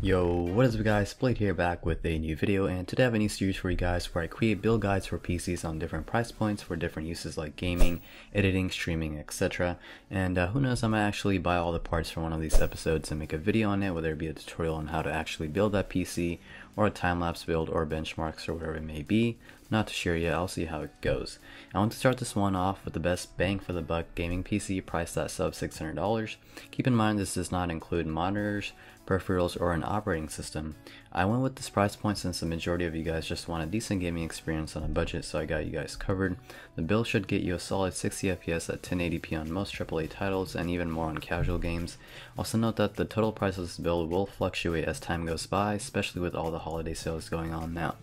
Yo, what is up guys, xSplayd here back with a new video, and today I have a new series for you guys where I create build guides for PCs on different price points for different uses like gaming, editing, streaming, etc. And who knows, I might actually buy all the parts for one of these episodes and make a video on it, whether it be a tutorial on how to actually build that PC, or a time-lapse build, or benchmarks, or whatever it may be. Not to share yet, I'll see how it goes. I want to start this one off with the best bang for the buck gaming PC priced at sub $600. Keep in mind this does not include monitors, peripherals, or an operating system. I went with this price point since the majority of you guys just want a decent gaming experience on a budget, so I got you guys covered. The build should get you a solid 60 FPS at 1080p on most AAA titles and even more on casual games. Also note that the total price of this build will fluctuate as time goes by, especially with all the holiday sales going on now.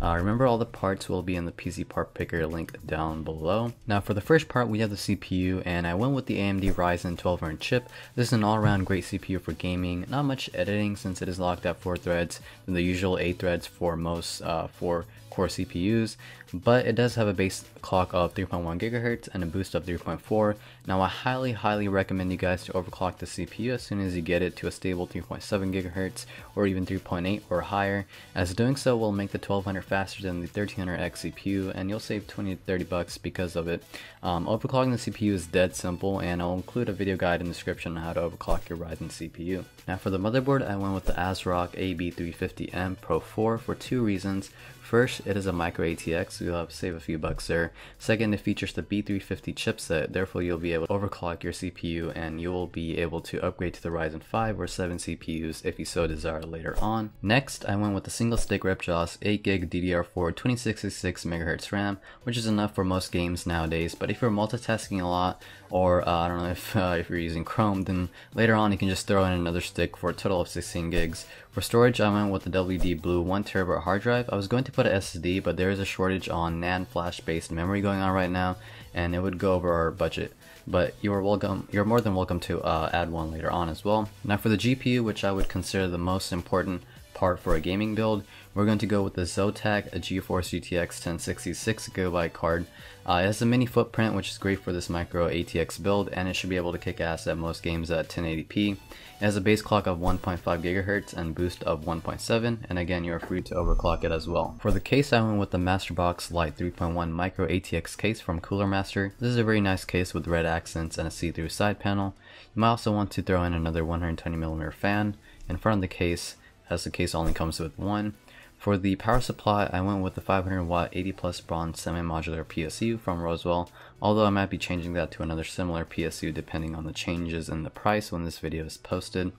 Remember, all the parts will be in the PC part picker link down below. Now for the first part, we have the CPU, and I went with the AMD Ryzen 1200 chip. This is an all-around great CPU for gaming. Not much editing since it is locked at 4 threads than the usual 8 threads for most 4 core CPUs, but it does have a base clock of 3.1 GHz and a boost of 3.4. Now I highly recommend you guys to overclock the CPU as soon as you get it to a stable 3.7 GHz or even 3.8 or higher, as doing so will make the 1200 faster than the 1300X CPU, and you'll save 20 to 30 bucks because of it. Overclocking the CPU is dead simple, and I'll include a video guide in the description on how to overclock your Ryzen CPU. Now for the motherboard, I went with the ASRock AB350M Pro 4 for 2 reasons. First, it is a micro ATX, so you'll have to save a few bucks there. Second, it features the B350 chipset, therefore you'll be able to overclock your CPU, and you will be able to upgrade to the Ryzen 5 or 7 CPUs if you so desire later on. Next, I went with the single stick Ripjaws 8GB DDR4 2666 MHz RAM, which is enough for most games nowadays, but if you're multitasking a lot, or I don't know if you're using Chrome, then later on you can just throw in another stick for a total of 16 gigs. For storage, I went with the WD Blue 1TB hard drive. I was going to put an SSD, but there is a shortage on NAND flash based memory going on right now, and it would go over our budget. But you're more than welcome to add one later on as well. Now for the GPU, which I would consider the most important part for a gaming build, we're going to go with the Zotac GeForce GTX 1060 6GB card. It has a mini footprint, which is great for this micro ATX build, and it should be able to kick ass at most games at 1080p. It has a base clock of 1.5 GHz and boost of 1.7, and again, you're free to overclock it as well. For the case, I went with the Masterbox Lite 3.1 micro ATX case from Cooler Master. This is a very nice case with red accents and a see-through side panel. You might also want to throw in another 120mm fan in front of the case, as the case only comes with one. For the power supply, I went with the 500W 80+ bronze semi-modular PSU from Roswell, although I might be changing that to another similar PSU depending on the changes in the price when this video is posted.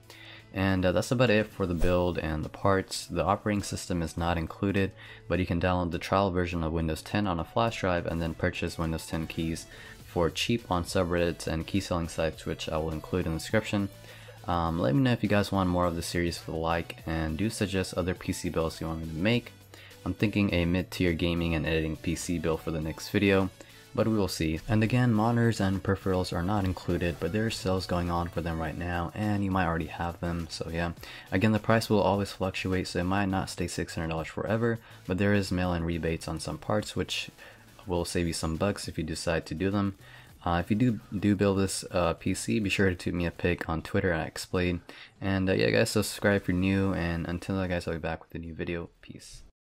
And that's about it for the build and the parts. The operating system is not included, but you can download the trial version of Windows 10 on a flash drive and then purchase Windows 10 keys for cheap on subreddits and key selling sites, which I will include in the description. Let me know if you guys want more of the series for the like, and do suggest other PC builds you want me to make. I'm thinking a mid-tier gaming and editing PC build for the next video, but we will see. And again, monitors and peripherals are not included, but there are sales going on for them right now, and you might already have them, so yeah. Again, the price will always fluctuate, so it might not stay $600 forever, but there is mail-in rebates on some parts, which will save you some bucks if you decide to do them. If you do build this PC, be sure to tweet me a pic on Twitter at xSplayd. And yeah guys, so subscribe if you're new, and until then guys, I'll be back with a new video. Peace.